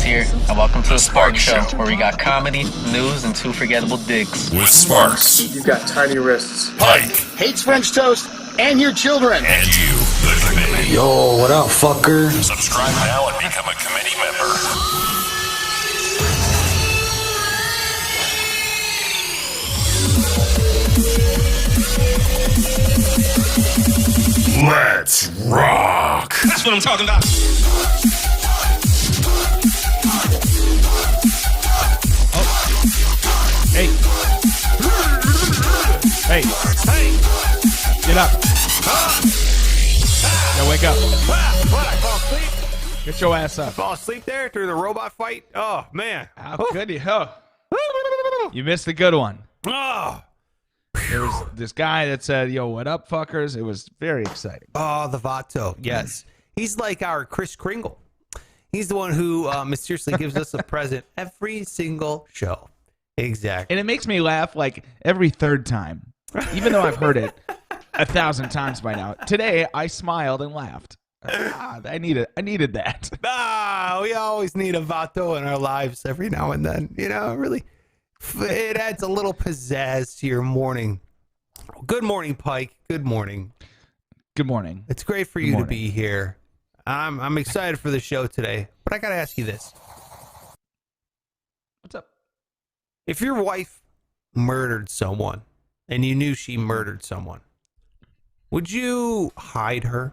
here, and welcome to the Spark Show, where we got comedy, news, and two forgettable dicks. With Sparks. You've got tiny wrists. Pike. Hates French toast and your children. And you, the committee. Yo, what up, fucker? Subscribe now and become a committee member. Let's rock. That's what I'm talking about. Oh. Hey. Hey. Hey. Get up. Now wake up. What? I fall asleep? Get your ass up. Fall asleep there through the robot fight? Oh, man. How good you? Oh. You missed the good one. Oh. There was this guy that said, yo, what up, fuckers? It was very exciting. Oh, the Vato. Yes. He's like our Kris Kringle. He's the one who mysteriously gives us a present every single show. Exactly. And it makes me laugh like every third time, even though I've heard it 1,000 times by now. Today, I smiled and laughed. I needed that. We always need a Vato in our lives every now and then. You know, really, it adds a little pizzazz to your morning. Good morning, Pike. Good morning. Good morning. It's great for you to be here. I'm excited for the show today, but I got to ask you this. What's up? If your wife murdered someone and you knew she murdered someone, would you hide her?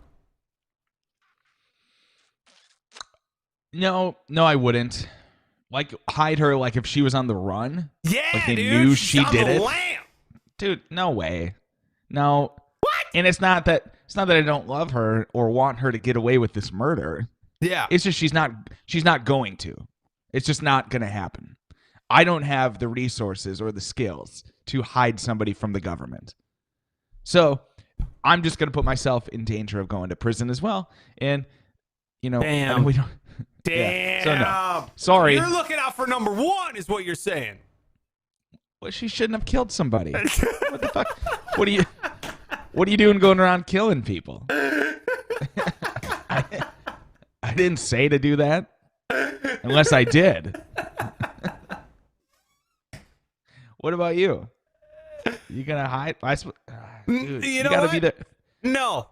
No, I wouldn't. Like, hide her like if she was on the run? Yeah, like they dude. knew She's she did the it? lamb. Dude, no way. No. What? And it's not that I don't love her or want her to get away with this murder. Yeah. It's just she's not going to. It's just not going to happen. I don't have the resources or the skills to hide somebody from the government. So, I'm just going to put myself in danger of going to prison as well. And Damn. I mean, we don't Damn. Yeah. So no. Sorry. You're looking out for number one is what you're saying. Well, she shouldn't have killed somebody. What the fuck? What are you doing going around killing people? I didn't say to do that. Unless I did. What about you? You gonna hide? Dude, you gotta be there. No.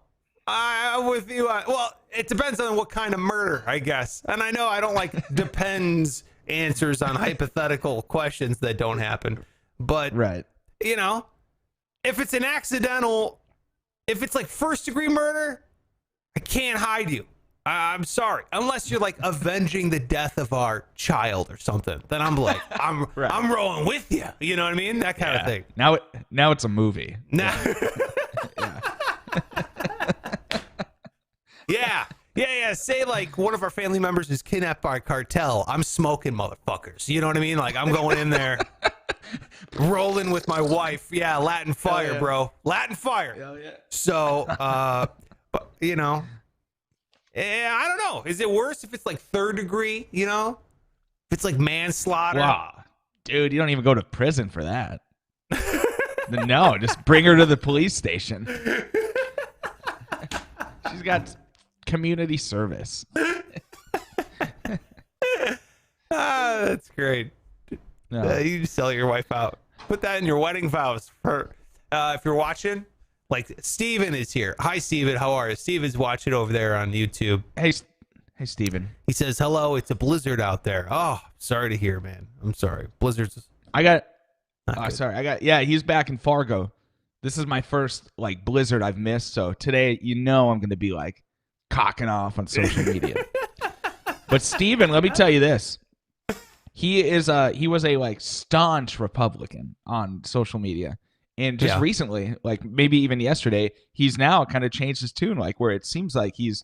I'm with you. Well, it depends on what kind of murder, I guess. And I know I don't like depends answers on hypothetical questions that don't happen. But, right. You know, if it's an accidental, if it's like first degree murder, I can't hide you. I'm sorry. Unless you're like avenging the death of our child or something. Then I'm like, I'm rolling with you. You know what I mean? That kind of thing. Now it's a movie. Now. Yeah. Yeah. Say like one of our family members is kidnapped by a cartel. I'm smoking motherfuckers. You know what I mean? Like I'm going in there, rolling with my wife. Yeah, Latin fire, bro. Latin fire. Hell yeah. So, but, you know, I don't know. Is it worse if it's like third degree? You know, if it's like manslaughter. Wow, dude, you don't even go to prison for that. No, just bring her to the police station. She's got community service. That's great. No. You just sell your wife out. Put that in your wedding vows. For if you're watching, like Steven is here. Hi, Steven. How are you? Steven's watching over there on YouTube. Hey, Steven. He says, hello, it's a blizzard out there. Oh, sorry to hear, man. I'm sorry. Blizzards. He's back in Fargo. This is my first like blizzard I've missed. So today, I'm going to be like cocking off on social media. But Steven, let me tell you this. He was a like staunch Republican on social media. And just recently, like maybe even yesterday, he's now kind of changed his tune, like where it seems like he's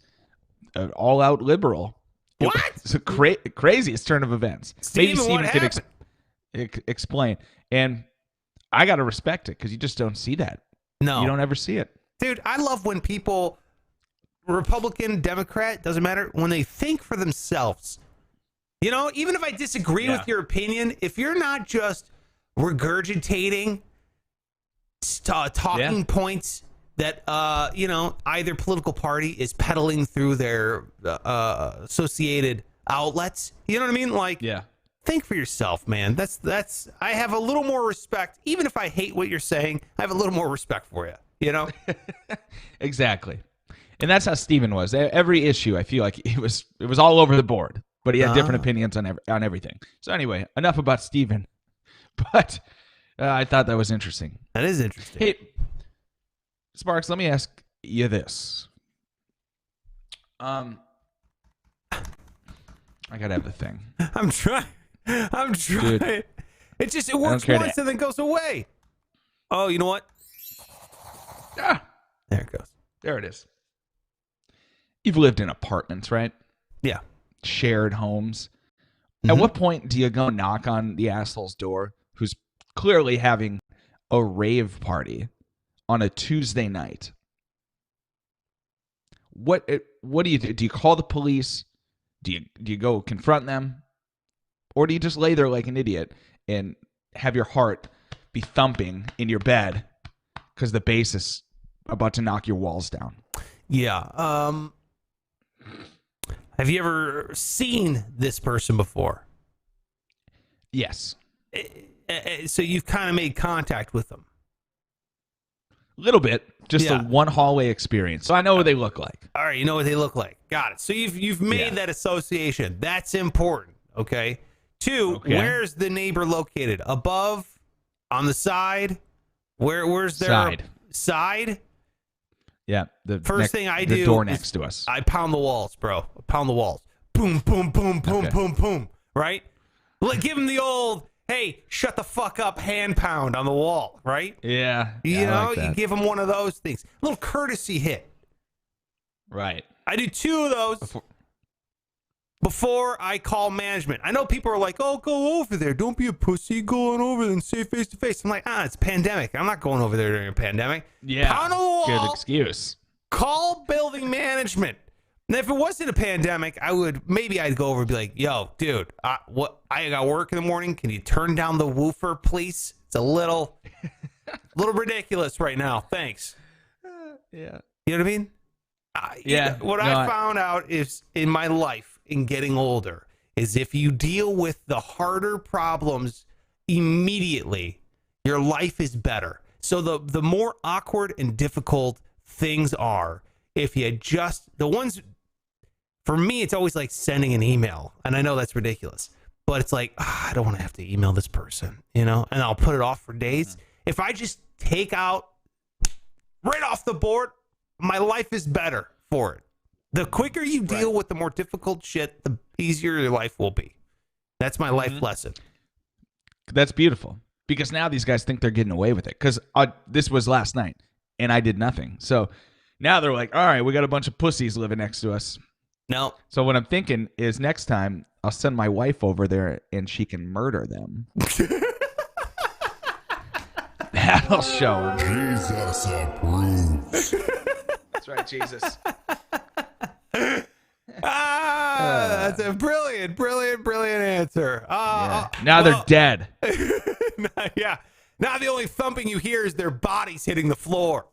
an all-out liberal. What? It's a craziest turn of events. Steven, maybe Steven what could happened? explain. And I got to respect it because you just don't see that. No. You don't ever see it. Dude, I love when people, Republican, Democrat, doesn't matter, when they think for themselves. You know, even if I disagree with your opinion, if you're not just regurgitating talking points that, either political party is peddling through their associated outlets. You know what I mean? Like, Yeah. think for yourself, man. That's. I have a little more respect, even if I hate what you're saying. I have a little more respect for you. You know? Exactly. And that's how Steven was. Every issue, I feel like it was all over the board, but he had different opinions on everything. So anyway, enough about Steven. But I thought that was interesting. That is interesting. Hey, Sparks, let me ask you this. I gotta have the thing. I'm trying. Dude, It works care once and then goes away. Oh, you know what? Ah, There it goes. there it is. You've lived in apartments, right? Yeah. Shared homes. Mm-hmm. At what point do you go knock on the asshole's door who's clearly having a rave party on a Tuesday night? What do you do? Do you call the police? Do you go confront them? Or do you just lay there like an idiot and have your heart be thumping in your bed because the bass is about to knock your walls down? Yeah. Have you ever seen this person before? Yes. So you've kind of made contact with them. A little bit. Just Yeah. a one hallway experience. So I know what they look like. All right, you know what they look like. Got it. So you've made that association. That's important. Okay. 2, Okay. where's the neighbor located? Above, on the side? Where's their Side. Side? Yeah. The First thing I the do door is next to us. I pound the walls, bro. I pound the walls. Boom, boom, boom, boom, Okay. boom, boom. Right? Give him the old, hey, shut the fuck up hand pound on the wall, right? Yeah. You I know, like you that. give him one of those things. A little courtesy hit. Right. I do 2 of those before I call management. I know people are like, oh, go over there. Don't be a pussy. Go on over there and say face to face. I'm like, it's a pandemic. I'm not going over there during a pandemic. Yeah. Pound the wall. Good excuse. Call building management. Now, if it wasn't a pandemic, I'd go over and be like, yo, dude, I got work in the morning. Can you turn down the woofer, please? It's a little ridiculous right now. Thanks. Yeah. You know what I mean? What I found out is in my life, in getting older, is if you deal with the harder problems immediately, your life is better. So the more awkward and difficult things are, if you just the ones, for me, it's always like sending an email, and I know that's ridiculous, but it's like, I don't want to have to email this person, you know, and I'll put it off for days. If I just take out right off the board, my life is better for it. The quicker you deal with the more difficult shit, the easier your life will be. That's my life lesson. That's beautiful. Because now these guys think they're getting away with it. Because this was last night, and I did nothing. So now they're like, all right, we got a bunch of pussies living next to us. No. So what I'm thinking is next time I'll send my wife over there, and she can murder them. That'll show them. Jesus approves. That's right, Jesus. That's a brilliant answer. Now they're dead. Yeah. Now the only thumping you hear is their bodies hitting the floor.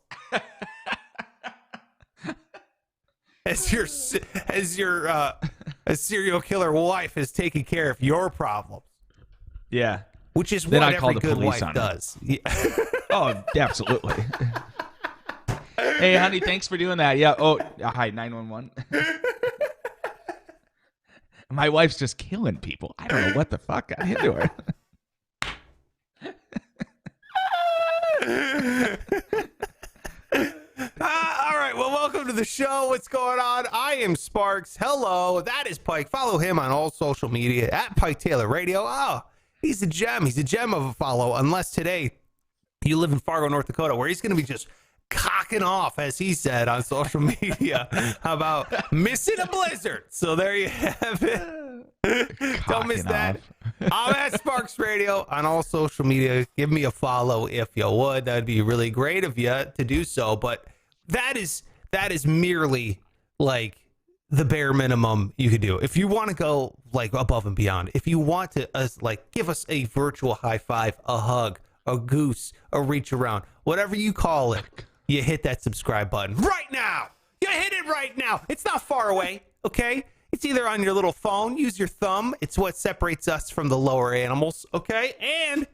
As your serial killer wife is taking care of your problems, Yeah. which is Then what I call every the good police wife on her. does. Yeah. Oh, absolutely. Hey, honey, thanks for doing that. Yeah. Oh, hi, 911. My wife's just killing people. I don't know what the fuck got into her. All right. Well, welcome to the show. What's going on? I am Sparks. Hello. That is Pike. Follow him on all social media at Pike Taylor Radio. Oh, he's a gem. He's a gem of a follow. Unless today you live in Fargo, North Dakota, where he's going to be just cocking off, as he said on social media, about missing a blizzard. So there you have it. Don't miss that. I'm at Sparks Radio on all social media. Give me a follow if you would. That'd be really great of you to do so. But that is merely like the bare minimum you could do. If you want to go like above and beyond, if you want to give us a virtual high five, a hug, a goose, a reach around, whatever you call it, you hit that subscribe button right now. You hit it right now. It's not far away, okay? It's either on your little phone. Use your thumb. It's what separates us from the lower animals. Okay, and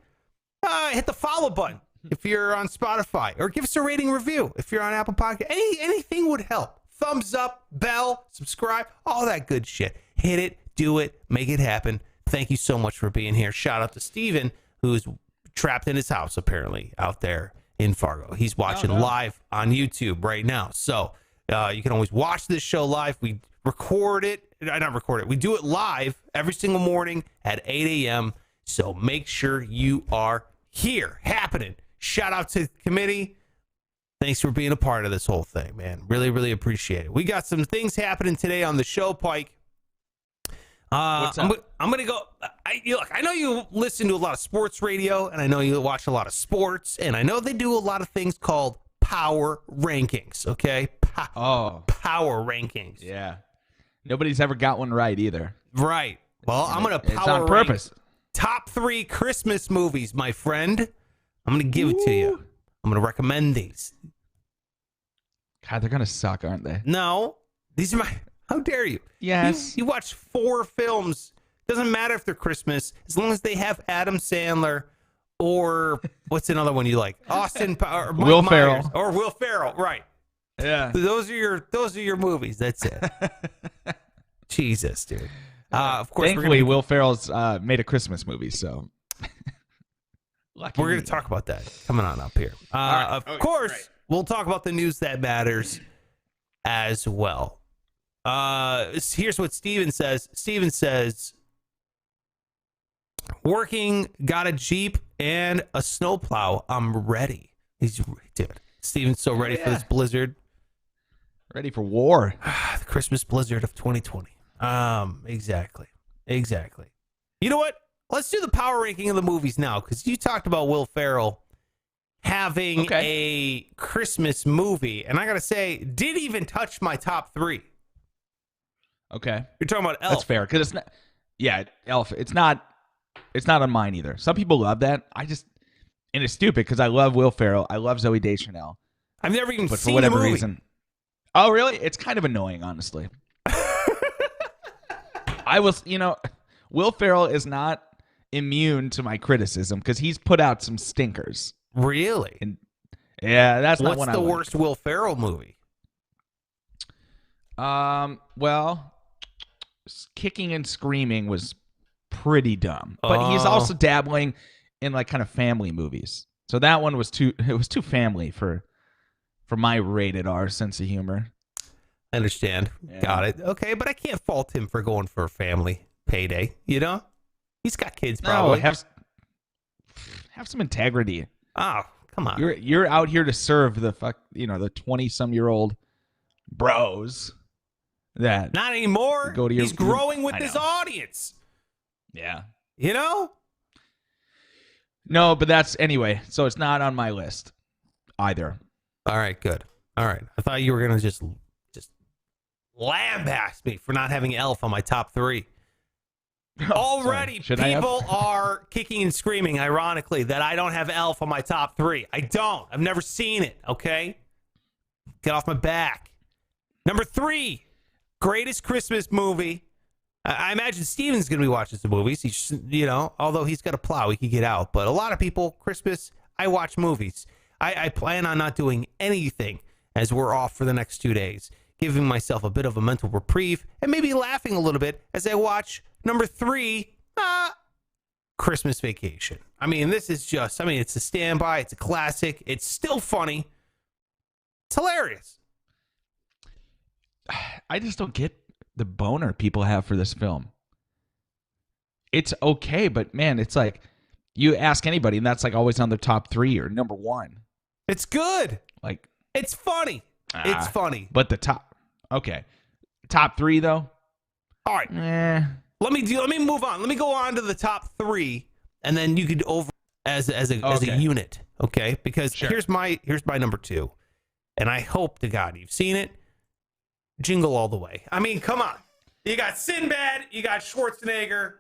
hit the follow button if you're on Spotify, or give us a rating review if you're on Apple Podcast. Anything would help. Thumbs up, bell, subscribe, all that good shit. Hit it, do it, make it happen. Thank you so much for being here. Shout out to Steven, who's trapped in his house, apparently, out there in Fargo. He's watching live on YouTube right now. So you can always watch this show live. We record it. Not record it. We do it live every single morning at 8 a.m. So make sure you are here. Happening. Shout out to the committee. Thanks for being a part of this whole thing, man. Really, really appreciate it. We got some things happening today on the show, Pike. What's up? I'm going to go. I know you listen to a lot of sports radio, and I know you watch a lot of sports, and I know they do a lot of things called power rankings, okay? Power rankings. Yeah. Nobody's ever got one right either. Right. Well, I'm going to It's power on purpose. top 3 Christmas movies, my friend. I'm going to give it to you. I'm going to recommend these. God, they're going to suck, aren't they? No, these are my. How dare you? Yes. You watch 4 films. Doesn't matter if they're Christmas, as long as they have Adam Sandler or what's another one you like? Austin or Mike Will Myers, Ferrell. or Will Ferrell. Right. Yeah. Those are your movies. That's it. Jesus, dude. Of course, Thankfully, Will Ferrell's made a Christmas movie, so. we're going to talk about that coming on up here. Of course, we'll talk about the news that matters as well. Here's what Steven says. Steven says, working, got a Jeep and a snowplow. I'm ready. Dude, Steven's so ready for this blizzard. Ready for war. The Christmas blizzard of 2020. Exactly. You know what? Let's do the power ranking of the movies now, because you talked about Will Ferrell having a Christmas movie, and I gotta say, didn't even touch my top 3. Okay. You're talking about Elf. That's fair, because it's not. Yeah, Elf. It's not on mine either. Some people love that. And it's stupid because I love Will Ferrell. I love Zooey Deschanel. I've never even But seen for whatever the movie. reason. Oh, really? It's kind of annoying, honestly. Will Ferrell is not immune to my criticism because he's put out some stinkers. Really? And yeah, that's not What's one I the like. worst Will Ferrell movie? Well, Kicking and Screaming was pretty dumb, but he's also dabbling in like kind of family movies. So that one was too family for my rated R sense of humor. I understand. Yeah. Got it. Okay, but I can't fault him for going for a family payday. You know, he's got kids. Probably No, have some integrity. Oh, come on. You're out here to serve the 20-some-year-old bros that Not anymore. Go to your- He's growing with I his know. audience. Yeah. You know? No, but that's anyway. So it's not on my list either. All right, good. All right. I thought you were gonna just lambaste me for not having Elf on my top 3. Already, Should I have? people are kicking and screaming, ironically, that I don't have Elf on my top 3. I don't. I've never seen it, okay? Get off my back. Number 3, greatest Christmas movie. I imagine Steven's going to be watching some movies. He's, although he's got a plow, he could get out. But a lot of people, Christmas, I watch movies. I plan on not doing anything as we're off for the next 2 days, giving myself a bit of a mental reprieve and maybe laughing a little bit as I watch number 3, Christmas Vacation. I mean, this is just, it's a standby. It's a classic. It's still funny. It's hilarious. I just don't get the boner people have for this film. It's okay, but man, it's like you ask anybody, and that's like always on their top 3 or number 1. It's good. Like It's funny. It's funny. But the top 3 though. All right. Let me move on. Let me go on to the top 3, and then you could over as a unit, okay? Because here's my number 2, and I hope to God you've seen it. Jingle All the Way. I mean, come on. You got Sinbad, you got Schwarzenegger.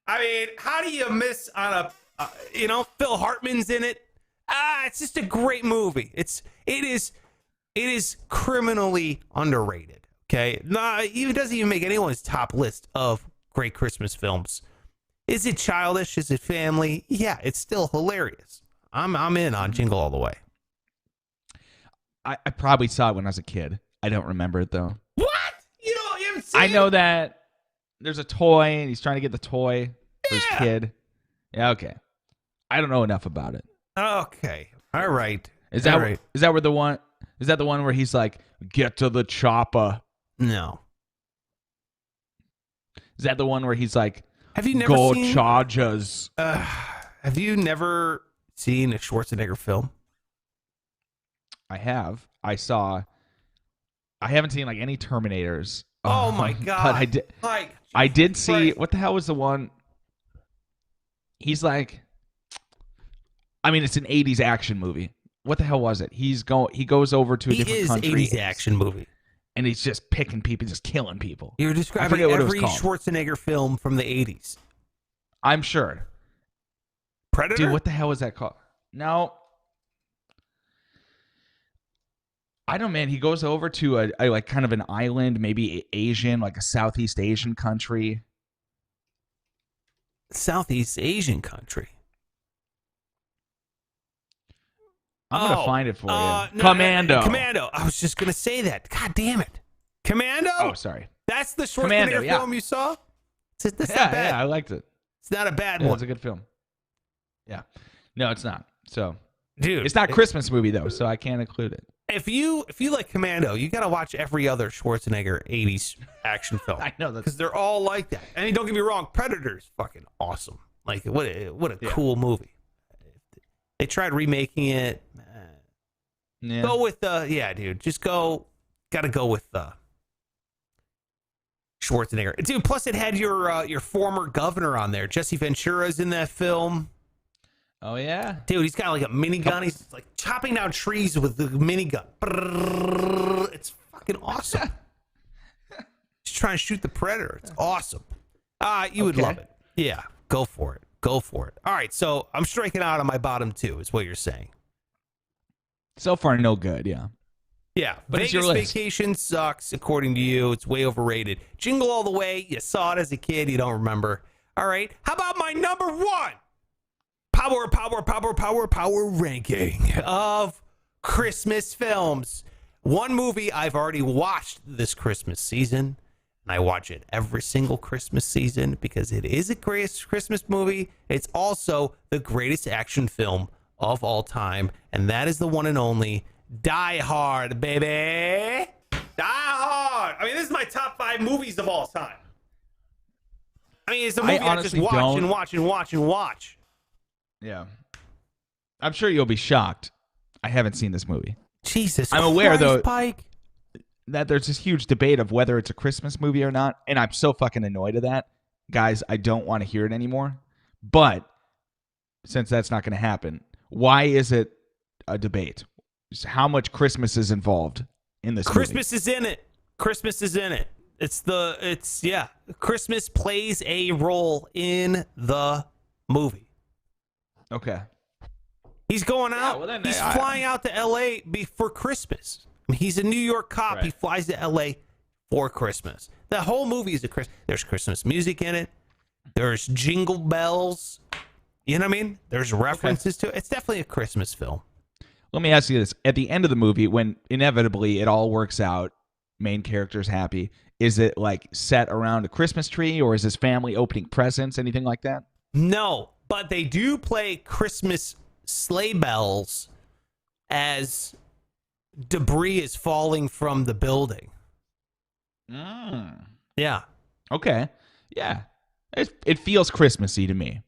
I mean, how do you miss on Phil Hartman's in it? It's just a great movie. It is criminally underrated. Okay, nah, it doesn't even make anyone's top list of great Christmas films. Is it childish? Is it family? Yeah, it's still hilarious. I'm in on Jingle All the Way. I probably saw it when I was a kid. I don't remember it though. What? You haven't seen I it? know that there's a toy and he's trying to get the toy for his kid. Yeah, okay. I don't know enough about it. Okay. All right. Is that All right? is that the one where he's like, get to the chopper? No. Is that the one where he's like, Have you never go seen? Chargers? Have you never seen a Schwarzenegger film? I have. I haven't seen like any Terminators. Oh my god! But I did. Like, I did see. Christ. What the hell was the one? He's like, I mean, it's an '80s action movie. What the hell was it? He goes over to a different country. He is 80s action movie. And he's just picking people, just killing people. You're I describing forget what it was every called. Schwarzenegger film from the 80s. I'm sure. Predator? Dude, what the hell is that called? No. I don't know, man. He goes over to a like kind of an island, maybe Asian, like a Southeast Asian country. Southeast Asian country. I'm going to find it for you. No, Commando. Commando. I was just going to say that. God damn it. Commando? Oh, sorry. That's the Commando, Schwarzenegger yeah. film you saw? That's not Yeah, bad. yeah, I liked it. It's not a bad Yeah, one. it's a good film. Yeah. No, it's not. So, Dude. it's not a Christmas movie, though, so I can't include it. If you like Commando, you got to watch every other Schwarzenegger 80s action film. I know that. Because they're all like that. I mean, don't get me wrong, Predator's fucking awesome. Like, what a cool movie. They tried remaking it. Yeah. Go with dude. Just go. Got to go with Schwarzenegger, dude. Plus, it had your former governor on there. Jesse Ventura's in that film. Oh, yeah. Dude, he's got like a minigun. He's like chopping down trees with the minigun. It's fucking awesome. He's trying to shoot the predator. It's awesome. You would love it. Yeah, go for it. Go for it. All right, so I'm striking out on my bottom two, is what you're saying. So far, no good, yeah. Yeah, But it's Vegas your list. Vacation sucks, according to you. It's way overrated. Jingle All the Way, you saw it as a kid, you don't remember. All right, how about my number one? Power ranking of Christmas films. One movie I've already watched this Christmas season, and I watch it every single Christmas season because it is a great Christmas movie. It's also the greatest action film of all time, and that is the one and only Die Hard, baby. Die Hard. I mean, this is my top 5 movies of all time. I mean, it's a movie I just honestly watch and watch. Yeah. I'm sure you'll be shocked. I haven't seen this movie. Jesus I'm aware, Christ, though, Pike. That there's this huge debate of whether it's a Christmas movie or not, and I'm so fucking annoyed at that. Guys, I don't want to hear it anymore. But since that's not going to happen, why is it a debate? Just how much Christmas is involved in this Christmas movie? is in it. Christmas is in it. Christmas plays a role in the movie. Okay. He's going out. well then, he's flying out to L.A. for Christmas. I mean, he's a New York cop. Right. He flies to L.A. for Christmas. The whole movie is a Christmas. There's Christmas music in it. There's jingle bells. You know what I mean? There's references to it. It's definitely a Christmas film. Let me ask you this. At the end of the movie, when inevitably it all works out, main character's happy, is it like set around a Christmas tree, or is his family opening presents, anything like that? No, but they do play Christmas sleigh bells as debris is falling from the building. Yeah. Okay. Yeah. It feels Christmassy to me.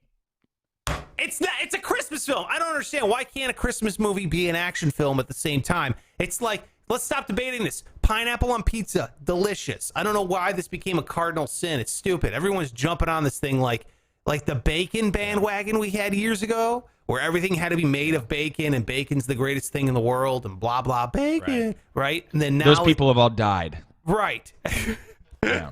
It's not. It's a Christmas film. I don't understand. Why can't a Christmas movie be an action film at the same time? It's like, let's stop debating this. Pineapple on pizza, delicious. I don't know why this became a cardinal sin. It's stupid. Everyone's jumping on this thing like the bacon bandwagon we had years ago, where everything had to be made of bacon and bacon's the greatest thing in the world and blah, blah, bacon, right? And then now Those people have all died. right. Yeah.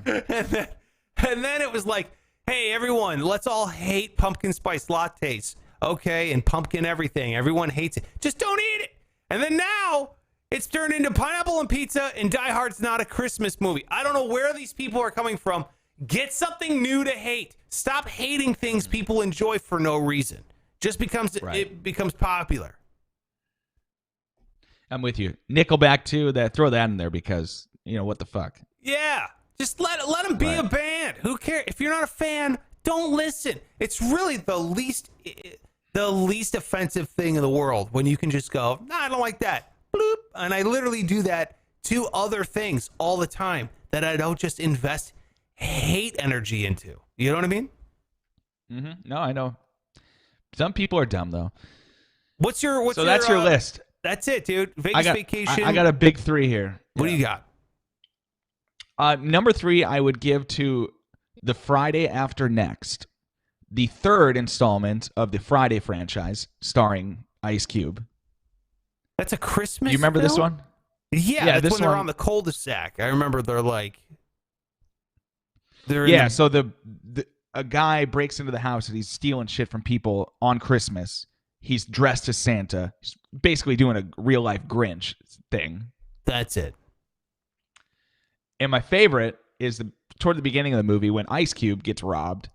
And then it was like, hey, everyone, let's all hate pumpkin spice lattes, okay? And pumpkin everything. Everyone hates it. Just don't eat it. And then now It's turned into Pineapple and Pizza, and Die Hard's not a Christmas movie. I don't know where these people are coming from. Get something new to hate. Stop hating things people enjoy for no reason. Just becomes it becomes popular. I'm with you. Nickelback too. Throw that in there because what the fuck. Yeah, just let them be a band. Who cares? If you're not a fan, don't listen. It's really the least offensive thing in the world when you can just go, nah, I don't like that. Bloop. And I literally do that to other things all the time that I don't just invest hate energy into. You know what I mean? Mm-hmm. No, I know. Some people are dumb though. That's your list. That's it, dude. Vegas vacation. I got a big 3 here. What do you got? Number 3, I would give to the Friday After Next, the 3rd installment of the Friday franchise, starring Ice Cube. That's a Christmas. You remember film? this one? Yeah, that's when they're on the cul-de-sac. I remember so a guy breaks into the house and he's stealing shit from people on Christmas. He's dressed as Santa. He's basically doing a real life Grinch thing. That's it. And my favorite is toward the beginning of the movie when Ice Cube gets robbed.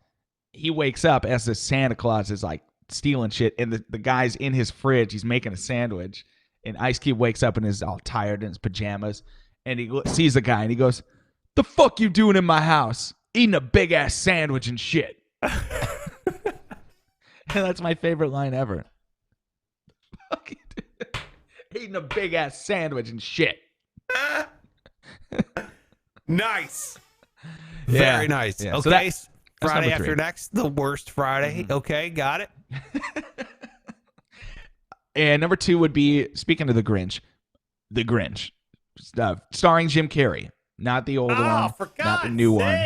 He wakes up as the Santa Claus is like stealing shit, and the guy's in his fridge. He's making a sandwich, and Ice Cube wakes up and is all tired in his pajamas, and he sees the guy and he goes, "The fuck you doing in my house? Eating a big ass sandwich and shit." And that's my favorite line ever. Fuck you doing? Eating a big ass sandwich and shit. Nice. Very nice. Yeah. Okay. So Friday After Next, the worst Friday. Mm-hmm. Okay, got it. And number 2 would be, speaking of the Grinch, starring Jim Carrey. Not the older one, not the new one.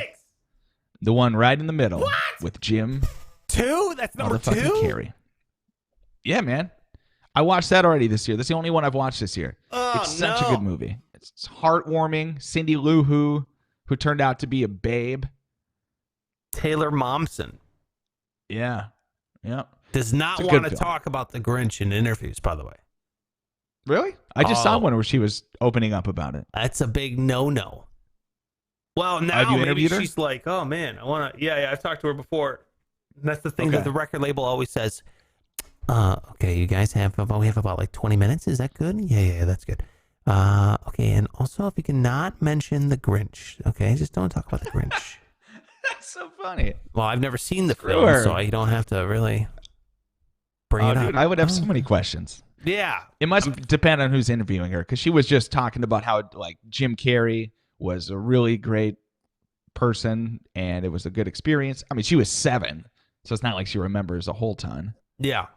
The one right in the middle with Jim. 2? That's number 2? Carrey. Yeah, man. I watched that already this year. That's the only one I've watched this year. It's such a good movie. It's heartwarming. Cindy Lou Who turned out to be a babe. Taylor Momsen. Yeah. Does not want to talk about the Grinch in interviews, by the way. Really? I just saw one where she was opening up about it. That's a big no-no. Well, now maybe she's like, oh, man, I want to... Yeah, I've talked to her before. And that's the thing that the record label always says. Okay, you guys we have about like 20 minutes. Is that good? Yeah, that's good. Okay, and also if you cannot mention the Grinch, okay, just don't talk about the Grinch. That's so funny. Well, I've never seen the film, so you don't have to really bring it up. Dude, I would have so many questions. Yeah. It must depend on who's interviewing her, because she was just talking about how like Jim Carrey was a really great person and it was a good experience. I mean, she was 7, so it's not like she remembers a whole ton. Yeah.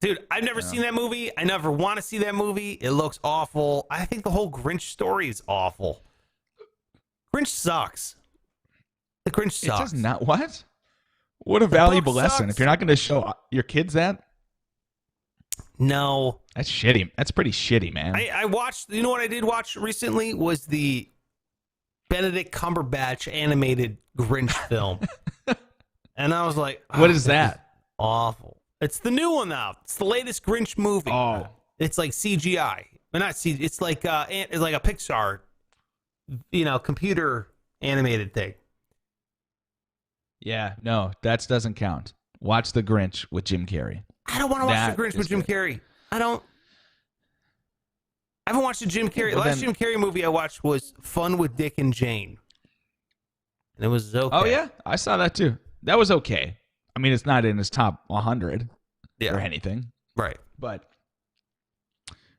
Dude, I've never seen that movie. I never want to see that movie. It looks awful. I think the whole Grinch story is awful. Grinch sucks. The Grinch sucks. It does not. What? What a valuable lesson. If you're not going to show your kids that. No. That's shitty. That's pretty shitty, man. I watched, you know what I did watch recently was the Benedict Cumberbatch animated Grinch film. And I was like, what is that? Awful. It's the new one now. It's the latest Grinch movie. Oh. It's like CGI. But not CGI. It's like a Pixar, computer animated thing. Yeah, no, that doesn't count. Watch The Grinch with Jim Carrey. I don't want to watch The Grinch with Jim Carrey. I haven't watched a Jim Carrey. The last Jim Carrey movie I watched was Fun with Dick and Jane. And it was okay. Oh, yeah? I saw that too. That was okay. I mean, it's not in his top 100 or anything. Right. But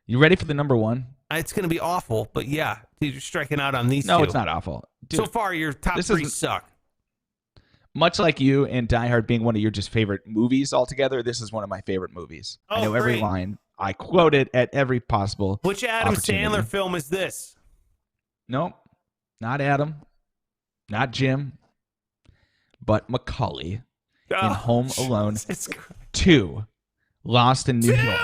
you ready for the number 1? It's going to be awful, but yeah. Dude, you're striking out on these two. No, it's not awful. Dude, so far, your top 3 suck. Much like you and Die Hard being one of your just favorite movies altogether, this is one of my favorite movies. I know every line. I quote it at every possible Which Adam Sandler film is this? Nope. Not Adam. Not Jim. But Macaulay in Home Alone 2. Lost in New York.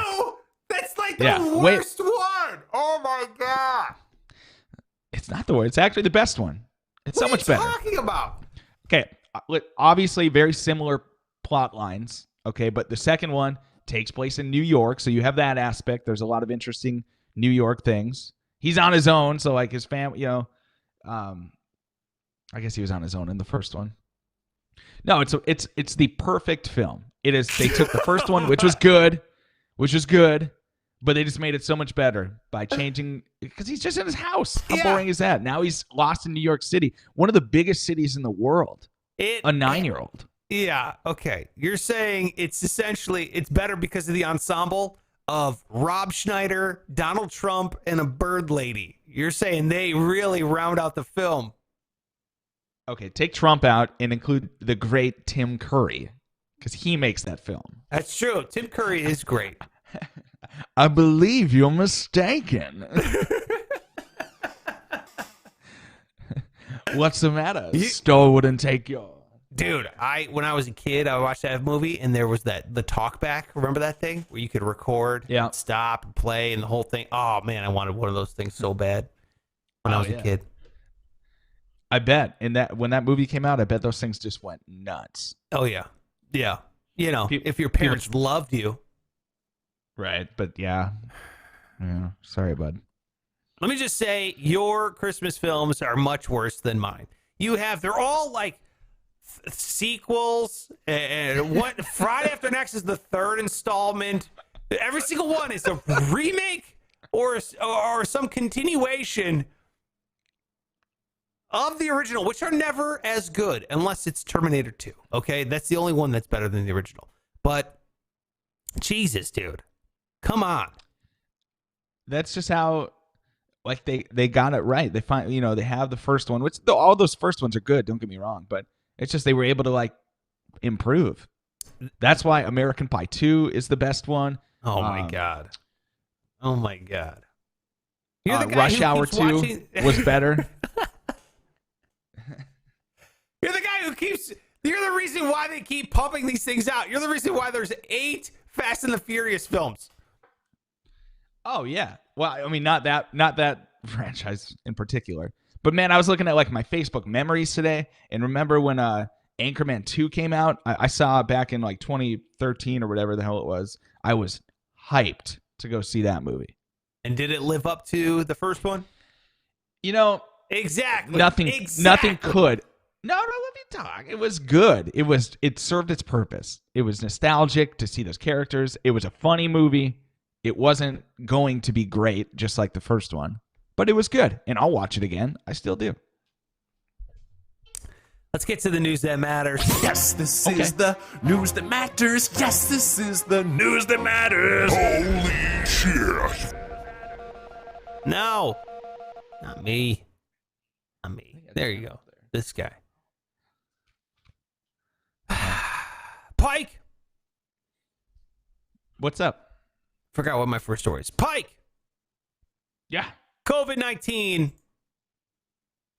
That's like the worst one. Oh, my God. It's not the worst. It's actually the best one. It's so much better. What are you talking about? Okay. Obviously, very similar plot lines. Okay. But the second one takes place in New York. So you have that aspect. There's a lot of interesting New York things. He's on his own, so like his family, I guess he was on his own in the first one. No, it's the perfect film. It is. They took the first one, which was good, but they just made it so much better by changing, because he's just in his house. How boring is that? Now he's lost in New York City, one of the biggest cities in the world. A 9-year-old. Yeah. Okay. You're saying it's better because of the ensemble of Rob Schneider, Donald Trump, and a bird lady. You're saying they really round out the film. Okay, take Trump out and include the great Tim Curry, because he makes that film. That's true. Tim Curry is great. I believe you're mistaken. What's the matter? Stowe wouldn't take your... Dude, when I was a kid, I watched that movie, and there was the talk back. Remember that thing where you could record, stop, and play, and the whole thing? Oh man, I wanted one of those things so bad when I was a kid. I bet when that movie came out, I bet those things just went nuts. Oh yeah, yeah. If your parents loved you, right? But yeah. Sorry, bud. Let me just say, your Christmas films are much worse than mine. They're all like sequels, and what Friday After Next is the third installment. Every single one is a remake or some continuation of the original, which are never as good unless it's Terminator 2. Okay, that's the only one that's better than the original. But Jesus, dude, come on. That's just how, like, they got it right. They they have the first one, which all those first ones are good. Don't get me wrong, but it's just they were able to like improve. That's why American Pie 2 is the best one. Oh my god. Oh my god. You're the guy Rush Hour 2 was better. You're the reason why they keep pumping these things out. You're the reason why there's 8 Fast and the Furious films. Oh yeah. Well, I mean, not that franchise in particular. But man, I was looking at like my Facebook memories today, and remember when Anchorman 2 came out? I saw it back in like 2013 or whatever the hell it was. I was hyped to go see that movie. And did it live up to the first one? Exactly. Nothing could. No, let me talk. It was good. It served its purpose. It was nostalgic to see those characters. It was a funny movie. It wasn't going to be great, just like the first one, but it was good, and I'll watch it again. I still do. Let's get to the news that matters. Yes, this is the news that matters. Yes, this is the news that matters. Holy shit. No, not me. Not me. There you go. This guy. Pike. What's up? Forgot what my first story is. Pike. Yeah. COVID-19.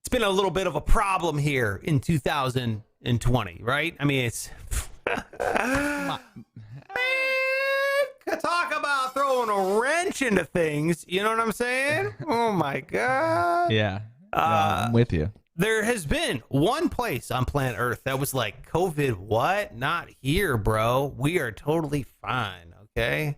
It's been a little bit of a problem here in 2020, right? I mean, it's... Man, talk about throwing a wrench into things. You know what I'm saying? Oh, my God. Yeah. No, I'm with you. There has been one place on planet Earth that was like, COVID, what? Not here, bro. We are totally fine, okay?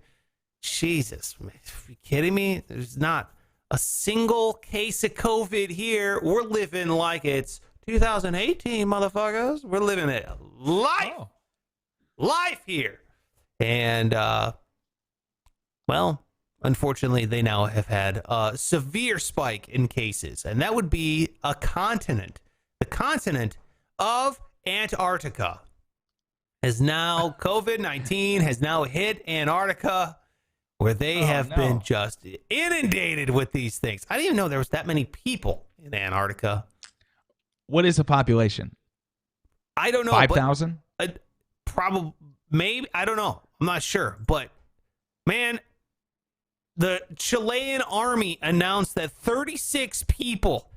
Jesus, man, are you kidding me? There's not a single case of COVID here. We're living like it's 2018, motherfuckers. We're living it life here. And, well, unfortunately, they now have had a severe spike in cases, and that would be a continent. The continent of Antarctica has now, COVID-19 has now hit Antarctica, where they have been just inundated with these things. I didn't even know there was that many people in Antarctica. What is the population? I don't know. 5,000? Probably, maybe. I don't know. I'm not sure. But, man, the Chilean army announced that 36 people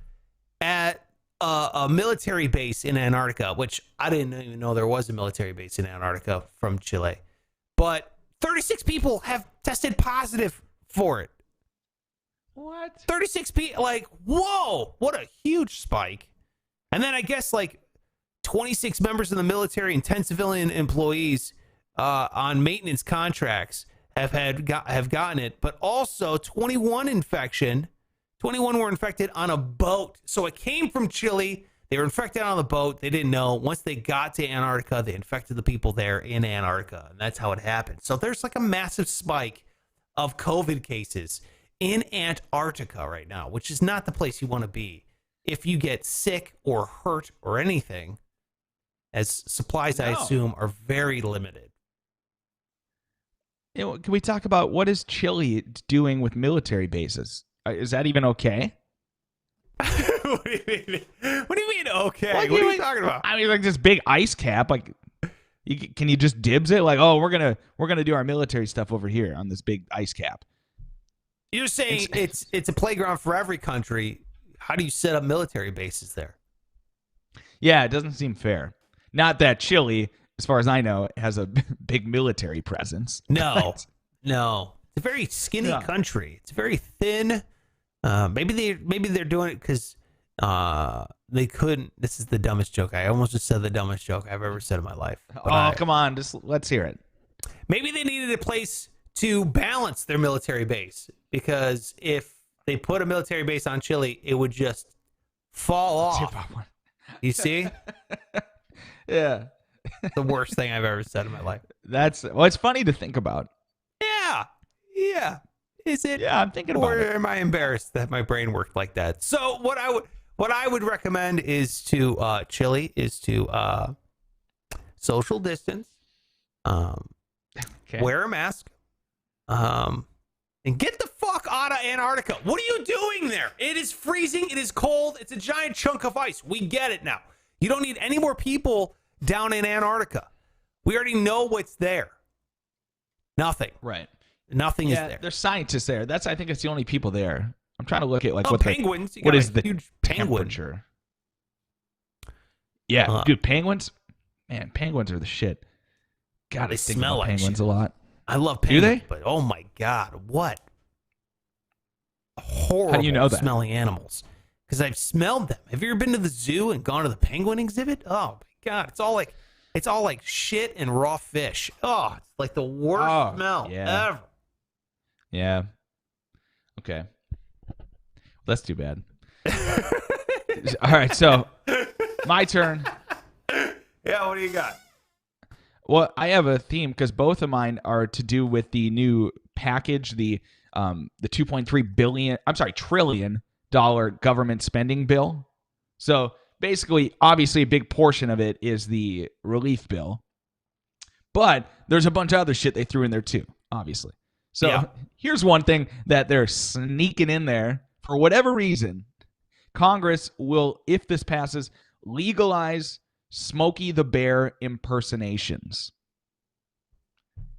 at a military base in Antarctica, which I didn't even know there was a military base in Antarctica from Chile. But 36 people have tested positive for it. What? 36 people, like, whoa, what a huge spike. And then I guess like 26 members of the military and 10 civilian employees on maintenance contracts have gotten it, but also 21 were infected on a boat. So it came from Chile. They were infected on the boat. They didn't know. Once they got to Antarctica, they infected the people there in Antarctica, and that's how it happened. So there's like a massive spike of COVID cases in Antarctica right now, which is not the place you want to be if you get sick or hurt or anything, as supplies, I assume, are very limited. Can we talk about what is Chile doing with military bases? Is that even okay? What do you mean okay? Like, what are you talking about? I mean, like this big ice cap. Like, can you just dibs it? Like, oh, we're gonna do our military stuff over here on this big ice cap. You're saying it's a playground for every country. How do you set up military bases there? Yeah, it doesn't seem fair. Not that Chile, as far as I know, has a big military presence. No. It's a very skinny country. It's very thin. Maybe they're doing it because they couldn't. This is the dumbest joke. I almost just said the dumbest joke I've ever said in my life. Come on, just let's hear it. Maybe they needed a place to balance their military base, because if they put a military base on Chile, it would just fall off. You see? Yeah. The worst thing I've ever said in my life. It's funny to think about. Yeah. Is it? Yeah, I'm thinking about it. Or am I embarrassed that my brain worked like that? So what I would recommend is to Chile is to social distance, wear a mask, and get the fuck out of Antarctica. What are you doing there? It is freezing. It is cold. It's a giant chunk of ice. We get it now. You don't need any more people down in Antarctica. We already know what's there. Nothing. Right. Nothing is there. There's scientists there. I think it's the only people there. I'm trying to look at what penguins. What is the huge temperature? Yeah, dude, penguins. Man, penguins are the shit. God, they I think smell about like penguins shit. a lot. I love penguins. Do they? But oh my god, what horrible How do you know that? smelling animals? Because I've smelled them. Have you ever been to the zoo and gone to the penguin exhibit? Oh my god, it's all like shit and raw fish. Oh, it's like the worst smell ever. Yeah. Okay. That's too bad. All right, so my turn. Yeah, what do you got? Well, I have a theme because both of mine are to do with the new package, the $2.3 trillion government spending bill. So basically, obviously, a big portion of it is the relief bill, but there's a bunch of other shit they threw in there too, obviously. So here's one thing that they're sneaking in there for whatever reason. Congress will, if this passes, legalize Smokey the Bear impersonations.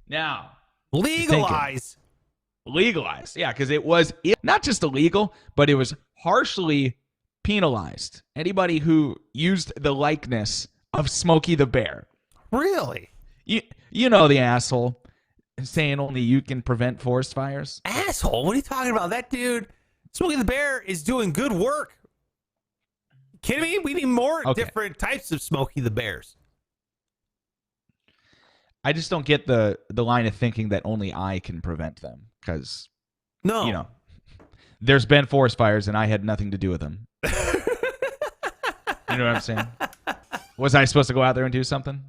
Now, Legalize. Yeah, because it was not just illegal, but it was harshly penalized. Anybody who used the likeness of Smokey the Bear. Really? You know the asshole saying only you can prevent forest fires. Asshole? What are you talking about? That dude, Smokey the Bear, is doing good work. Kidding me? We need more different types of Smokey the Bears. I just don't get the line of thinking that only I can prevent them, because there's been forest fires and I had nothing to do with them. You know what I'm saying? Was I supposed to go out there and do something?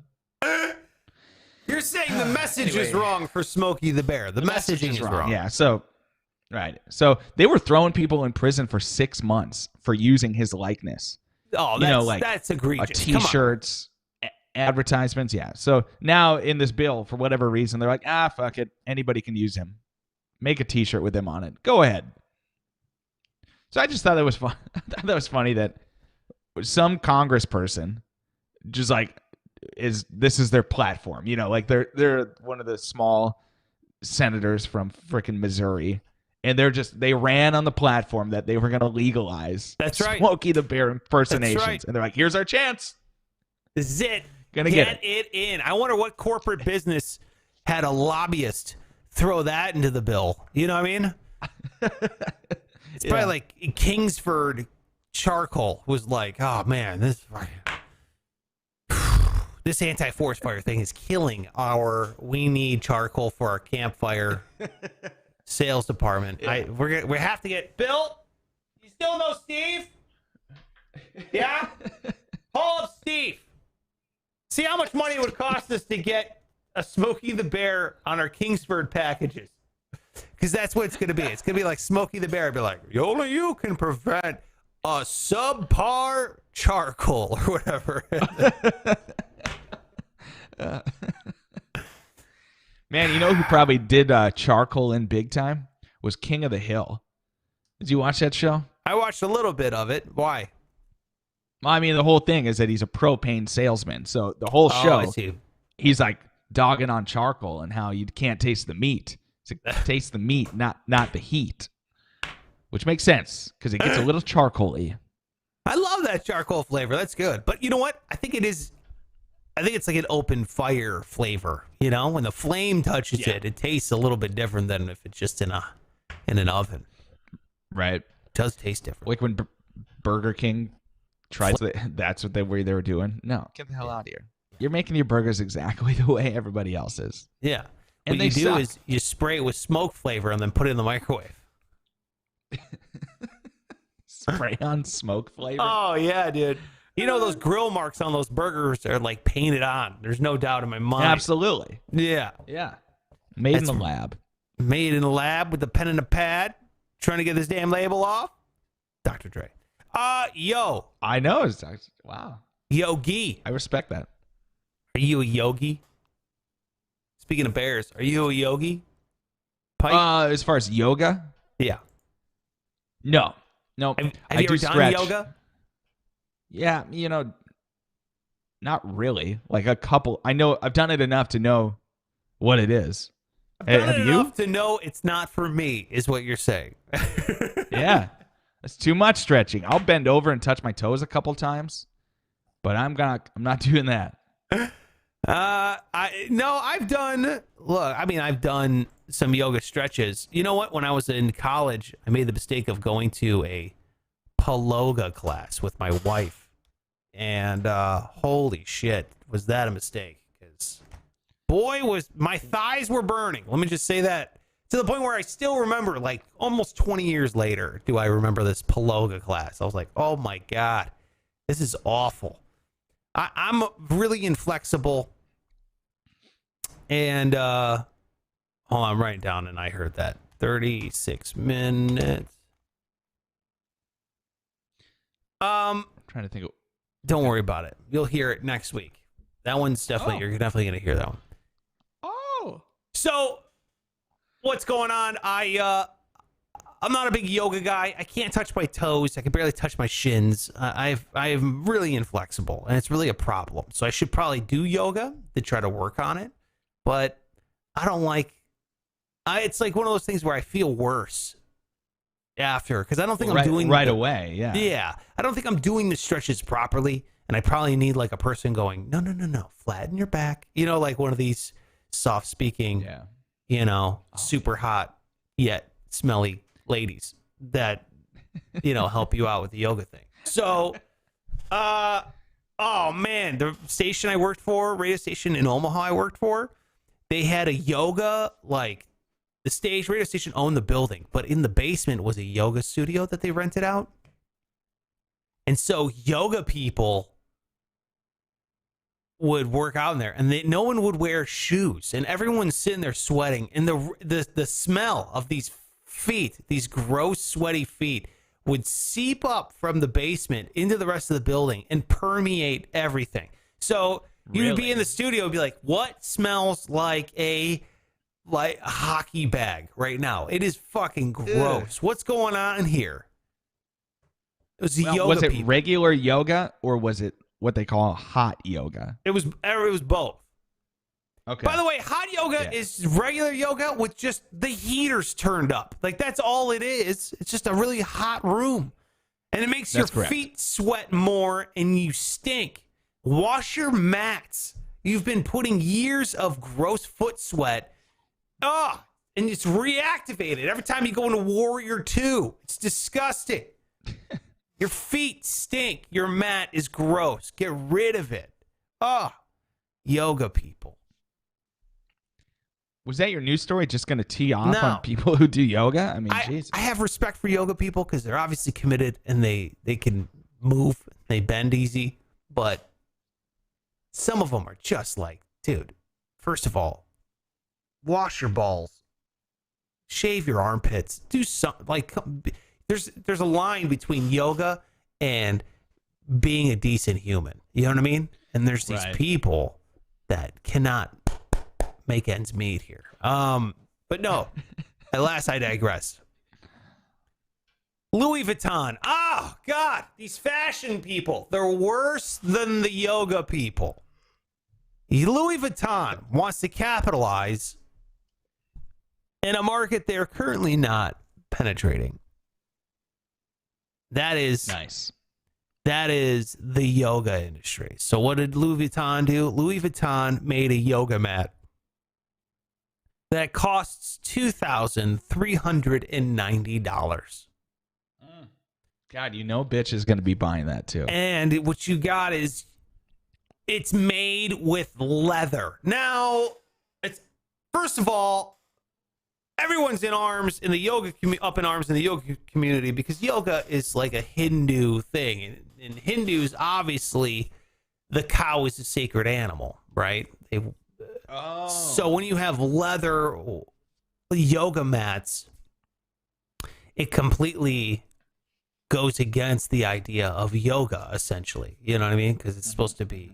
You're saying the message is wrong for Smokey the Bear. The messaging is wrong. Yeah, so they were throwing people in prison for 6 months for using his likeness. Oh, that's egregious. T-shirts, advertisements, yeah. So now in this bill, for whatever reason, they're like, fuck it. Anybody can use him. Make a T-shirt with him on it. Go ahead. So I just thought that was fun. I thought that was funny that some congressperson just like this is their platform. Like they're one of the small senators from freaking Missouri. And they ran on the platform that they were going to legalize Smokey the Bear impersonations. That's right. And they're like, here's our chance. This is it. Gonna get it in. I wonder what corporate business had a lobbyist throw that into the bill. You know what I mean? It's probably like Kingsford Charcoal was like, oh man, this this anti-forest fire thing is killing our we need charcoal for our campfire sales department. We have to get Bill. You still know Steve? Yeah? Call up Steve. See how much money it would cost us to get a Smokey the Bear on our Kingsford packages. Because that's what it's going to be. It's going to be like Smokey the Bear. Be like, only you can prevent a subpar charcoal or whatever. Man, you know who probably did charcoal in big time? Was King of the Hill. Did you watch that show? I watched a little bit of it. Why? Well, I mean, the whole thing is that he's a propane salesman. So the whole I show, see. he's like dogging on charcoal and how you can't taste the meat. It's like, taste the meat, not the heat. Which makes sense because it gets a little charcoal-y. I love that charcoal flavor. That's good. But you know what? I think it's like an open fire flavor. You know, when the flame touches it, it tastes a little bit different than if it's just in an oven. Right. It does taste different. Like when Burger King tries to, that's what they were doing. No, get the hell out of here. You're making your burgers exactly the way everybody else is. Yeah. And what you do suck. is you spray it with smoke flavor and then put it in the microwave. Spray on smoke flavor. Oh, yeah, dude. You know, those grill marks on those burgers are like painted on. There's no doubt in my mind. Absolutely. Yeah. Yeah. Made in That's the lab. Made in the lab with the pen and a pad. Trying to get this damn label off. Dr. Dre. Yo. I know. Wow. Yogi. I respect that. Are you a yogi? Speaking of bears, are you a yogi? Pike? As far as yoga? Yeah. No. Have I you do ever done stretch. yoga? Yeah, not really. Like a couple. I know I've done it enough to know what it is. I've done Have it you? enough to know it's not for me, is what you're saying. Yeah. That's too much stretching. I'll bend over and touch my toes a couple times, but I'm not doing that. I've done some yoga stretches. You know what? When I was in college, I made the mistake of going to a Paloga class with my wife. And holy shit, was that a mistake? Because boy, was my thighs were burning. Let me just say that. To the point where I still remember, like almost 20 years later, do I remember this Paloga class? I was like, oh my God, this is awful. I'm really inflexible. And hold on, I'm writing down, and I heard that 36 minutes. I'm trying to think. Don't worry about it. You'll hear it next week. That one's definitely you're definitely gonna hear that one. Oh. So, what's going on? I'm not a big yoga guy. I can't touch my toes. I can barely touch my shins. I'm really inflexible, and it's really a problem. So I should probably do yoga to try to work on it. But I don't like. It's like one of those things where I feel worse after because I don't think I'm doing right away. Yeah. Yeah, I don't think I'm doing the stretches properly, and I probably need like a person going, no, flatten your back. You know, like one of these soft speaking, super hot yet smelly ladies that help you out with the yoga thing. So, oh man, the station I worked for, radio station in Omaha I worked for, they had a yoga like. The radio station owned the building, but in the basement was a yoga studio that they rented out. And so yoga people would work out in there, and no one would wear shoes, and everyone's sitting there sweating. And the smell of these feet, these gross, sweaty feet, would seep up from the basement into the rest of the building and permeate everything. So you'd be in the studio and be like, what smells like a hockey bag right now? It is fucking gross. What's going on here? It was yoga. Was it people. regular yoga or was it what they call hot yoga? It was both. Okay. By the way, hot yoga is regular yoga with just the heaters turned up. Like that's all it is. It's just a really hot room. And it makes your feet sweat more and you stink. Wash your mats. You've been putting years of gross foot sweat. And it's reactivated every time you go into Warrior 2. It's disgusting. Your feet stink. Your mat is gross. Get rid of it. yoga people. Was that your news story? Just going to tee off No. on people who do yoga? I mean, Jesus. I have respect for yoga people because they're obviously committed and they can move, they bend easy, but some of them are just like, dude, first of all, wash your balls, shave your armpits, do something. Like, there's a line between yoga and being a decent human. You know what I mean? And there's these Right. people that cannot make ends meet here. But no, at last I digress. Louis Vuitton. Oh, God, these fashion people, they're worse than the yoga people. Louis Vuitton wants to capitalize in a market they're currently not penetrating. That is Nice. That is the yoga industry. So what did Louis Vuitton do? Louis Vuitton made a yoga mat that costs $2,390. God, you know bitch is going to be buying that too. And what you got is it's made with leather. Now, it's first of all, everyone's in arms in the yoga up in arms in the yoga community because yoga is like a Hindu thing. And Hindus, obviously, the cow is a sacred animal, right? So when you have leather yoga mats, it completely goes against the idea of yoga, essentially. You know what I mean? Because it's supposed to be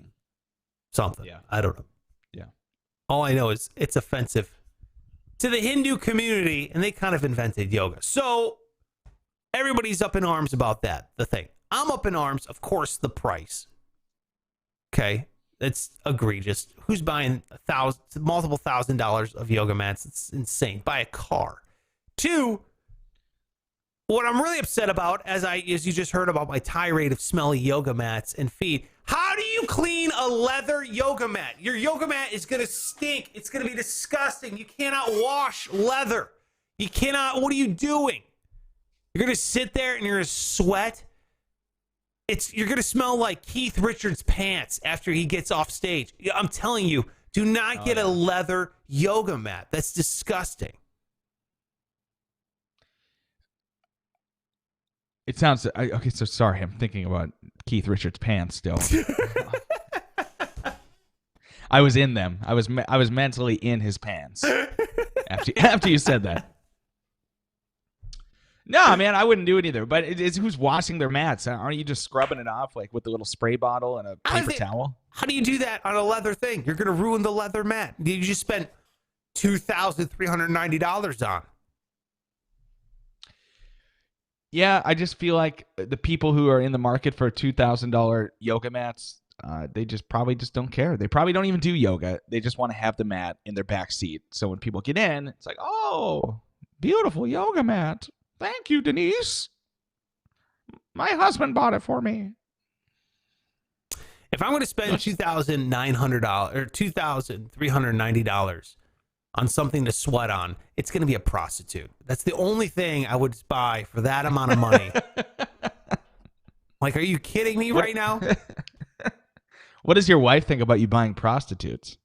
something. Yeah. I don't know. Yeah. All I know is it's offensive to the Hindu community, and they kind of invented yoga. So everybody's up in arms about that, the thing. I'm up in arms, of course, the price. Okay? It's egregious. Who's buying multiple $1,000s of yoga mats? It's insane. Buy a car. 2, what I'm really upset about, as you just heard about my tirade of smelly yoga mats and feet, how do you clean a leather yoga mat? Your yoga mat is going to stink. It's going to be disgusting. You cannot wash leather. You cannot. What are you doing? You're going to sit there and you're going to sweat. You're going to smell like Keith Richards' pants after he gets off stage. I'm telling you, do not get a leather yoga mat. That's disgusting. It sounds okay. So sorry, I'm thinking about Keith Richards' pants still. I was in them. I was mentally in his pants after you said that. No, man, I wouldn't do it either. But it's who's washing their mats? Aren't you just scrubbing it off like with a little spray bottle and a paper towel? How do you do that on a leather thing? You're going to ruin the leather mat. You just spent $2,390 on. Yeah, I just feel like the people who are in the market for $2,000 yoga mats, they probably don't care. They probably don't even do yoga. They just want to have the mat in their back seat. So when people get in, it's like, oh, beautiful yoga mat. Thank you, Denise. My husband bought it for me. If I'm going to spend $2,900 or $2,390 on something to sweat on, it's going to be a prostitute. That's the only thing I would buy for that amount of money. Like, are you kidding me right now? What does your wife think about you buying prostitutes?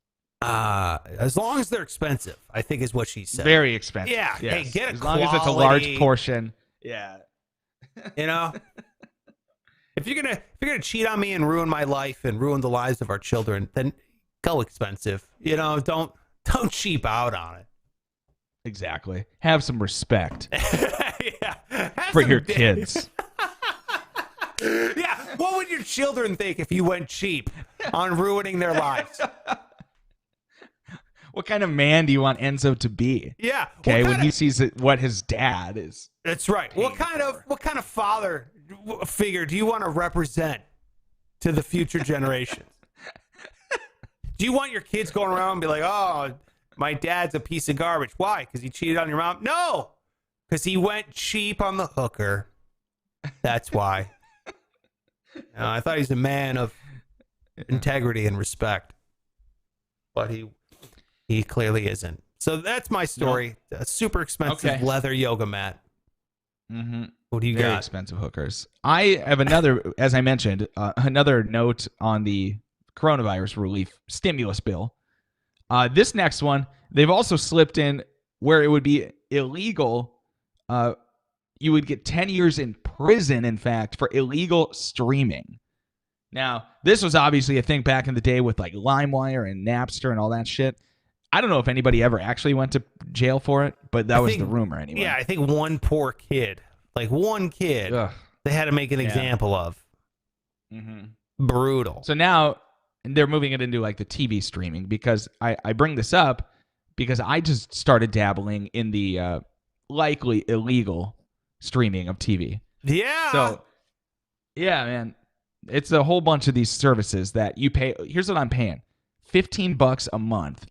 As long as they're expensive, I think is what she said. Very expensive. Yeah. Yes. Hey, get a as quality. long as it's a large portion. Yeah. You know, if you're gonna cheat on me and ruin my life and ruin the lives of our children, then go expensive. You know, don't cheap out on it. Exactly. Have some respect Yeah. for your kids. Yeah. What would your children think if you went cheap on ruining their lives? What kind of man do you want Enzo to be? Yeah. Okay, when he sees what his dad is. That's right. What kind of father figure do you want to represent to the future generations? Do you want your kids going around and be like, "Oh, my dad's a piece of garbage"? Why? Because he cheated on your mom? No, because he went cheap on the hooker. That's why. I thought he's a man of integrity and respect, but he clearly isn't. So that's my story. No. A super expensive leather yoga mat. Mm-hmm. What do you Very got? expensive hookers. I have another, as I mentioned, another note on the coronavirus relief stimulus bill. This next one, they've also slipped in where it would be illegal. You would get 10 years in prison, in fact, for illegal streaming. Now, this was obviously a thing back in the day with like LimeWire and Napster and all that shit. I don't know if anybody ever actually went to jail for it, but that was the rumor anyway. Yeah, I think one poor kid, they had to make an example of. Mm-hmm. Brutal. So now they're moving it into like the TV streaming, because I bring this up because I just started dabbling in the likely illegal streaming of TV. Yeah. So, yeah, man. It's a whole bunch of these services that you pay. Here's what I'm paying. $15 a month.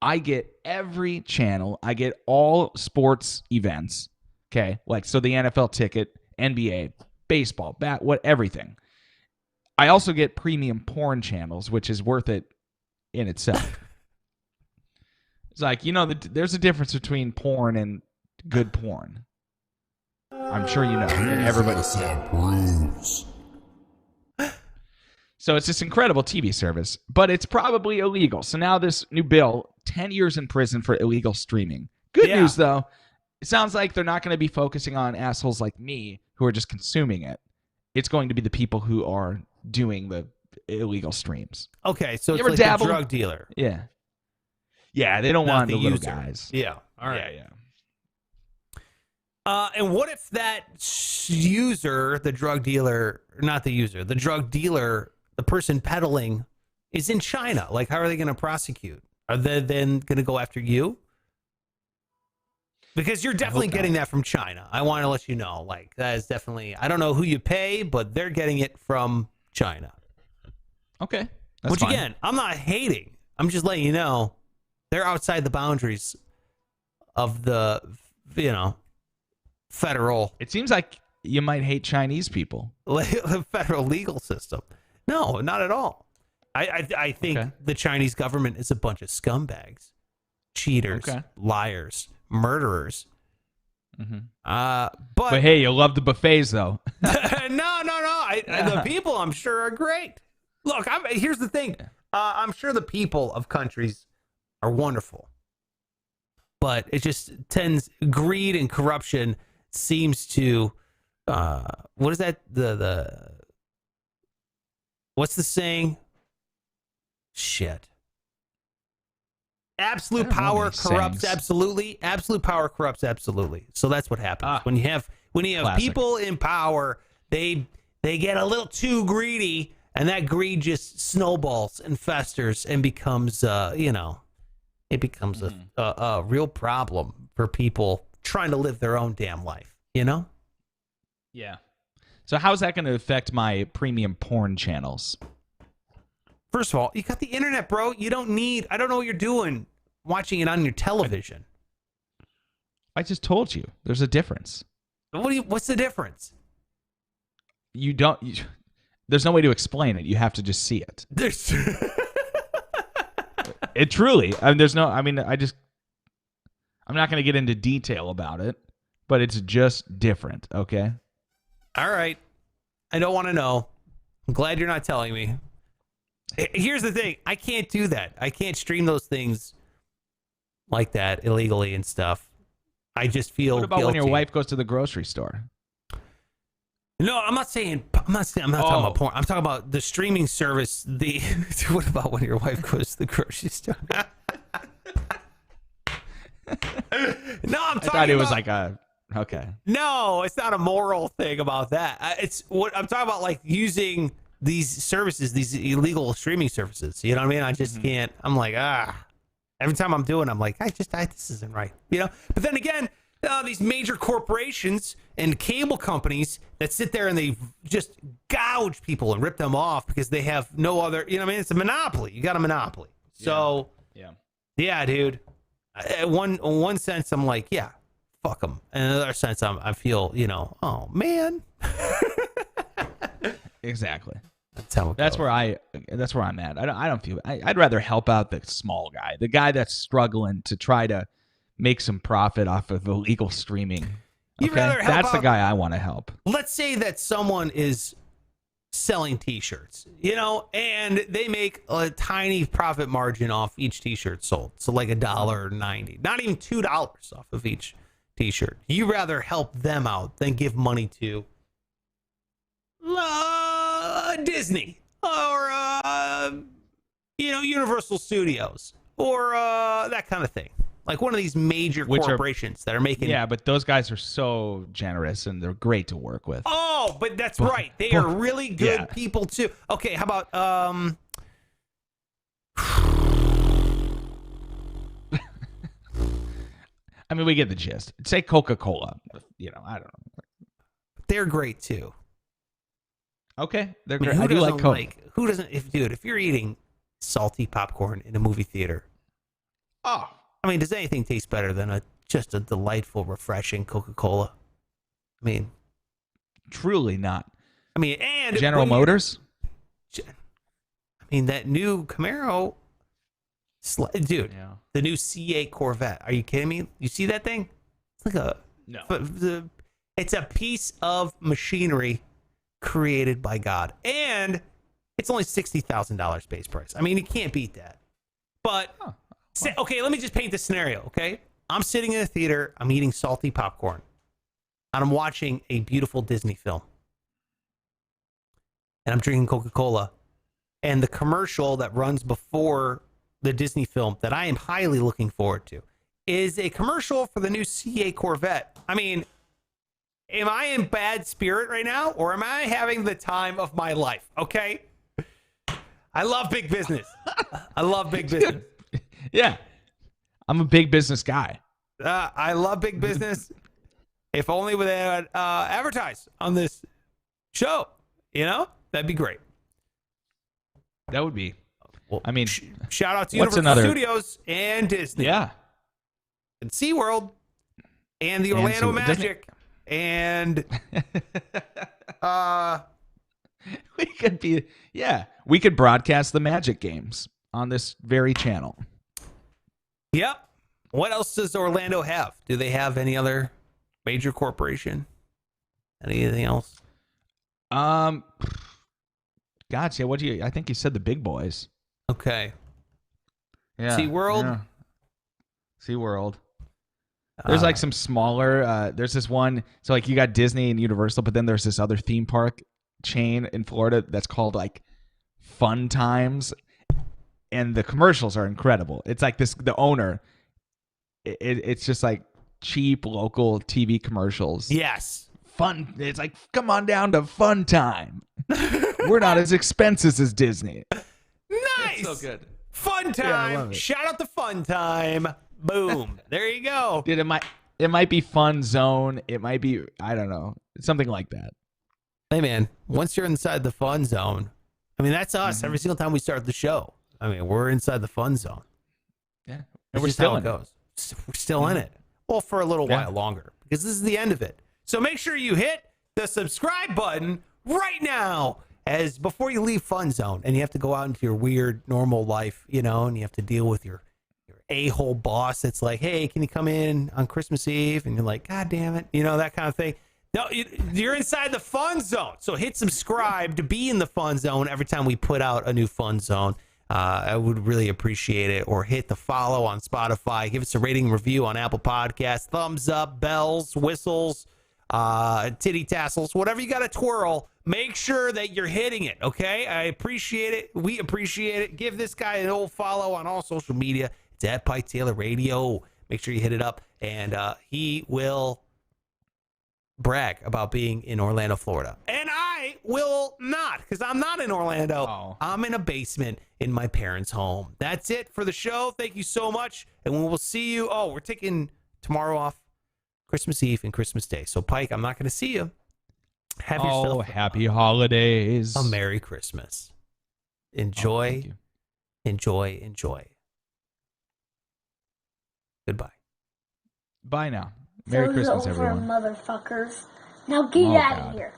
I get every channel. I get all sports events. Okay? So the NFL ticket, NBA, baseball, everything. I also get premium porn channels, which is worth it in itself. It's like, there's a difference between porn and good porn. I'm sure you know. Everybody. So it's this incredible TV service, but it's probably illegal. So now this new bill, 10 years in prison for illegal streaming. Good news, though. It sounds like they're not going to be focusing on assholes like me who are just consuming it. It's going to be the people who are doing the illegal streams. Okay, so it's like a drug dealer. Yeah. Yeah, they don't want the little guys. Yeah, all right. Yeah. And what if that user, the drug dealer, the person peddling, is in China? How are they going to prosecute? Are they then going to go after you? Because you're definitely getting that from China. I want to let you know. That is definitely, I don't know who you pay, but they're getting it from China. Okay. Which, again, I'm not hating. I'm just letting you know they're outside the boundaries of the, federal. It seems like you might hate Chinese people. The federal legal system. No, not at all. I think the Chinese government is a bunch of scumbags, cheaters, liars, murderers. Mm-hmm. But hey, you love the buffets, though. no. The people, I'm sure, are great. Look, here's the thing. I'm sure the people of countries are wonderful, but it just greed and corruption seems to. What is that? What's the saying? Shit. Absolute power corrupts absolutely. Absolute power corrupts absolutely. So that's what happens when you have people in power. They get a little too greedy, and that greed just snowballs and festers and becomes it becomes a real problem for people trying to live their own damn life. Yeah. So how's that going to affect my premium porn channels? First of all, you got the internet, bro. I don't know what you're doing watching it on your television. I just told you. There's a difference. What's the difference? There's no way to explain it. You have to just see it. It truly. I'm not going to get into detail about it, but it's just different, okay? All right. I don't want to know. I'm glad you're not telling me. Here's the thing. I can't do that. I can't stream those things like that illegally and stuff. I just feel What about guilty. when your wife goes to the grocery store? No, I'm not talking about porn. I'm talking about the streaming service. What about when your wife goes to the grocery store? No, I'm talking thought it was about, okay. No, it's not a moral thing about that. It's what I'm talking about, using these services, these illegal streaming services. You know what I mean? I just can't. I'm like, every time I'm doing it, I'm like, this isn't right. But then again, these major corporations and cable companies that sit there and they just gouge people and rip them off because they have no other, it's a monopoly. You got a monopoly. So, yeah, dude. In one sense, I'm like, yeah, fuck them. In another sense, I feel, oh, man. Exactly. That's where I'm at. I don't feel. I'd rather help out the small guy, the guy that's struggling to try to make some profit off of illegal streaming. You'd rather help That's the out, guy I want to help. Let's say that someone is selling t-shirts, and they make a tiny profit margin off each t-shirt sold. So like $1.90, not even $2 off of each t-shirt. You rather help them out than give money to Disney or Universal Studios or that kind of thing. Like one of these major corporations that are making. Yeah, but those guys are so generous and they're great to work with. Oh, but that's right. They are really good people too. Okay, how about I mean, we get the gist. Say Coca-Cola. I don't know. They're great too. Okay, they're I mean, great. I do like Coke. Who doesn't? If you're eating salty popcorn in a movie theater, Oh, I mean, does anything taste better than just a delightful, refreshing Coca-Cola? I mean, truly not. I mean, and General Motors. I mean, that new Camaro, dude. Yeah. The new C8 Corvette. Are you kidding me? You see that thing? It's like it's a piece of machinery created by God, and it's only $60,000 base price. I mean, you can't beat that. But okay, let me just paint the scenario. Okay, I'm sitting in a theater. I'm eating salty popcorn, and I'm watching a beautiful Disney film, and I'm drinking Coca-Cola, and the commercial that runs before the Disney film that I am highly looking forward to is a commercial for the new C8 Corvette. I mean, am I in bad spirit right now, or am I having the time of my life? Okay, I love big business. I love big business. Yeah, I'm a big business guy. I love big business. If only they would advertise on this show, that'd be great. That would be. Well, I mean, shout out to what's Universal another- Studios and Disney. Yeah. And SeaWorld and the And Orlando SeaWorld. Magic and We could be. Yeah, we could broadcast the Magic games on this very channel. Yep. What else does Orlando have? Do they have any other major corporation? Anything else? Gotcha. I think you said the big boys. Okay. Yeah. SeaWorld? Yeah. SeaWorld. There's like some smaller, there's this one, so like you got Disney and Universal, but then there's this other theme park chain in Florida that's called like Fun Times, and the commercials are incredible. It's like the owner, it's just like cheap local TV commercials. Yes. Fun, it's like, come on down to Fun Time. We're not as expensive as Disney. Nice. So good. Fun Yeah, I Time. love it. Shout out to Fun Time. Boom. There you go. Dude, it might be Fun Zone. It might be, I don't know, something like that. Hey, man, once you're inside the fun zone, I mean, that's us every single time we start the show. I mean, we're inside the fun zone. Yeah. That's And we're just still how in it goes. We're still in it. Well, for a little Yeah. while longer, because this is the end of it. So make sure you hit the subscribe button right now as before you leave Fun Zone and you have to go out into your weird normal life, and you have to deal with your a-hole boss that's like, hey, can you come in on Christmas Eve? And you're like, God damn it, that kind of thing. No, you're inside the Fun Zone. So hit subscribe to be in the Fun Zone every time we put out a new Fun Zone. I would really appreciate it. Or hit the follow on Spotify. Give us a rating and review on Apple Podcasts. Thumbs up, bells, whistles, titty tassels, whatever you got to twirl. Make sure that you're hitting it, okay? I appreciate it. We appreciate it. Give this guy an old follow on all social media. It's at Pike Taylor Radio. Make sure you hit it up. And he will brag about being in Orlando, Florida. And I will not, because I'm not in Orlando. Oh. I'm in a basement in my parents' home. That's it for the show. Thank you so much. And we will see you. Oh, we're taking tomorrow off, Christmas Eve and Christmas Day. So, Pike, I'm not going to see you. Have yourself happy holidays. a Merry Christmas. Oh, Enjoy, thank you. enjoy. Goodbye. Bye now. Merry Christmas, over, everyone. motherfuckers. Now get Oh, out God. of here.